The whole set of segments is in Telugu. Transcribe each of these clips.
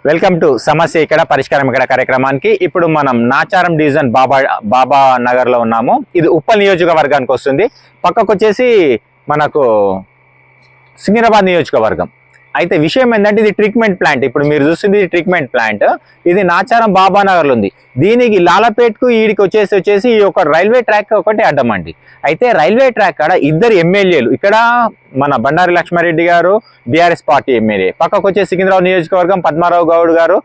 వెల్కమ్ టు సమస్య ఇక్కడ పరిష్కారం ఇక్కడ కార్యక్రమానికి. ఇప్పుడు మనం నాచారం డివిజన్ బాబా నగర్ లో ఉన్నాము. ఇది ఉప్పల్ నియోజకవర్గానికి వస్తుంది. పక్కకు వచ్చేసి మనకు సికింద్రాబాద్ నియోజకవర్గం. అయితే విషయం ఏంటంటే ఇది ట్రీట్మెంట్ ప్లాంట్. ఇప్పుడు మీరు చూస్తుంది ట్రీట్మెంట్ ప్లాంట్. ఇది నాచారం బాబా నగర్లో ఉంది. దీనికి లాలపేట్కు ఈడికి వచ్చేసి ఈ యొక్క రైల్వే ట్రాక్ ఒకటి అడ్డం అండి. అయితే రైల్వే ట్రాక్ కాడ ఇద్దరు ఎమ్మెల్యేలు, ఇక్కడ మన బండారి లక్ష్మారెడ్డి గారు బీఆర్ఎస్ పార్టీ ఎమ్మెల్యే, పక్కకు వచ్చే సికింద్రాబాద్ నియోజకవర్గం పద్మారావు గౌడ్ గారు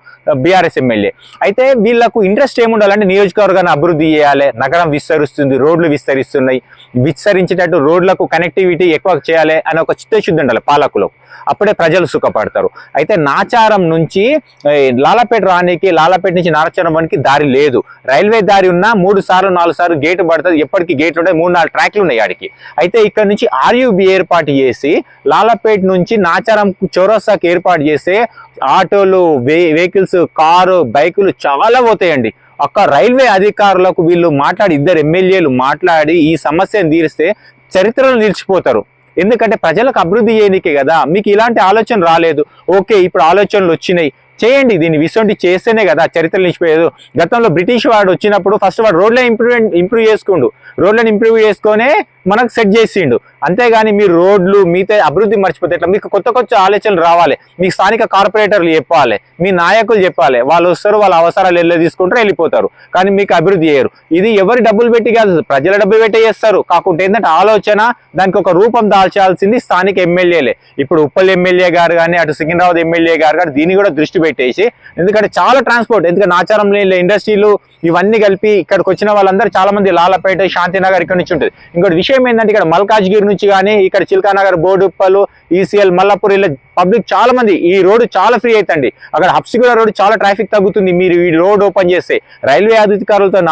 బీఆర్ఎస్ ఎమ్మెల్యే. అయితే వీళ్ళకు ఇంట్రెస్ట్ ఏముండాలంటే నియోజకవర్గాన్ని అభివృద్ధి చేయాలి, నగరం విస్తరిస్తుంది, రోడ్లు విస్తరిస్తున్నాయి, విస్తరించేటట్టు రోడ్లకు కనెక్టివిటీ ఎక్కువ చేయాలి అని ఒక చిత్తశుద్ధి ఉండాలి పాలకులు. అప్పుడే ప్రజలు సుఖపడతారు. అయితే నాచారం నుంచి లాలపేట రానికి, లాలపేట నుంచి నాచారం వనికి దారి లేదు. రైల్వే దారి ఉన్నా 3 సార్లు 4 సార్లు గేటు పడుతుంది. ఎప్పటికీ గేట్లు ఉంటాయి, 3-4 ట్రాక్లు ఉన్నాయి ఆడికి. అయితే ఇక్కడ నుంచి ఆర్యూబీ ఏర్పాటు చేసి లాలపేట నుంచి నాచారం చౌరస్తాకి ఏర్పాటు చేస్తే ఆటోలు, వెహికల్స్, కారు, బైకులు చాలా పోతాయండి. అక్కడ రైల్వే అధికారులకు వీళ్ళు మాట్లాడి, ఇద్దరు ఎమ్మెల్యేలు మాట్లాడి ఈ సమస్యను తీరిస్తే చరిత్రలో నిలిచిపోతారు. ఎందుకంటే ప్రజలకు అభివృద్ధి చేయడానికే కదా. మీకు ఇలాంటి ఆలోచన రాలేదు, ఓకే ఇప్పుడు ఆలోచనలు వచ్చినాయి, చేయండి. దీన్ని విసొంటి చేస్తేనే కదా చరిత్ర నిలిచిపోయేది. గతంలో బ్రిటిష్ వాడు వచ్చినప్పుడు ఫస్ట్ వాడు రోడ్లను ఇంప్రూవ్ చేసుకుండు, రోడ్లను ఇంప్రూవ్ చేసుకొనే మనకు సెట్ చేసిండు. అంతేగాని మీరు రోడ్లు మిగతా అభివృద్ధి మర్చిపోతే ఎట్లా? మీకు కొత్త కొత్త ఆలోచనలు రావాలి. మీకు స్థానిక కార్పొరేటర్లు చెప్పాలి, మీ నాయకులు చెప్పాలి. వాళ్ళు వస్తారు, వాళ్ళ అవసరాలు వెళ్ళి తీసుకుంటారు, వెళ్ళిపోతారు. కానీ మీకు అభివృద్ధి చేయరు. ఇది ఎవరి డబ్బులు పెట్టి కాదు, ప్రజల డబ్బులు పెట్టే చేస్తారు. కాకుంటే ఏంటంటే ఆలోచన, దానికి ఒక రూపం దాల్చాల్సింది స్థానిక ఎమ్మెల్యేలే. ఇప్పుడు ఉప్పల్ ఎమ్మెల్యే గారు కానీ, అటు సికింద్రాబాద్ ఎమ్మెల్యే గారు కానీ దీన్ని కూడా దృష్టి పెట్టేసి, ఎందుకంటే చాలా ట్రాన్స్పోర్ట్, ఎందుకంటే నాచారంలో ఇండస్ట్రీలు ఇవన్నీ కలిపి ఇక్కడికి వచ్చిన వాళ్ళందరూ చాలా మంది లాలపేట, శాంతినగర్ ఇక్కడ నుంచి ఉంటుంది. ఇంకోటి విషయం ఏంటంటే ఇక్కడ మల్కాజ్గిరి నుంచి కానీ, ఇక్కడ చిల్కానగర్, బోడుప్పలు, ఈసీఎల్, మల్లాపూర్ ఇలా పబ్లిక్ చాలా మంది, ఈ రోడ్డు చాలా ఫ్రీ అవుతుంది. అక్కడ హబ్సిగూడ రోడ్డు చాలా ట్రాఫిక్ తగ్గుతుంది మీరు ఈ రోడ్ ఓపెన్ చేస్తే. రైల్వే అధికారులతో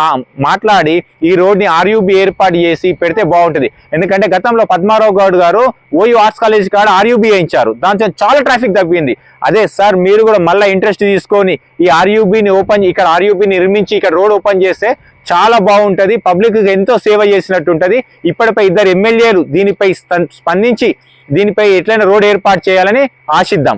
మాట్లాడి ఈ రోడ్ని ఆర్యూబీ ఏర్పాటు చేసి పెడితే బాగుంటుంది. ఎందుకంటే గతంలో పద్మారావు గౌడ్ గారు ఓయూ ఆర్ట్స్ కాలేజ్ కాడ ఆర్యూబీ వేయించారు, దాంతో చాలా ట్రాఫిక్ తగ్గింది. అదే సార్ మీరు కూడా మళ్ళీ ఇంట్రెస్ట్ తీసుకొని ఈ ఆర్యూబీని ఇక్కడ ఆర్యూబీని నిర్మించి ఇక్కడ రోడ్ ఓపెన్ చేస్తే చాలా బాగుంటుంది. పబ్లిక్ ఎంతో సేవ చేసినట్టు ఉంటుంది. ఇప్పటిపై ఇద్దరు ఎమ్మెల్యేలు దీనిపై స్పందించి దీనిపై ఎట్లయినా రోడ్ ఏర్పాటు చేయాలని ఆశిద్దాం.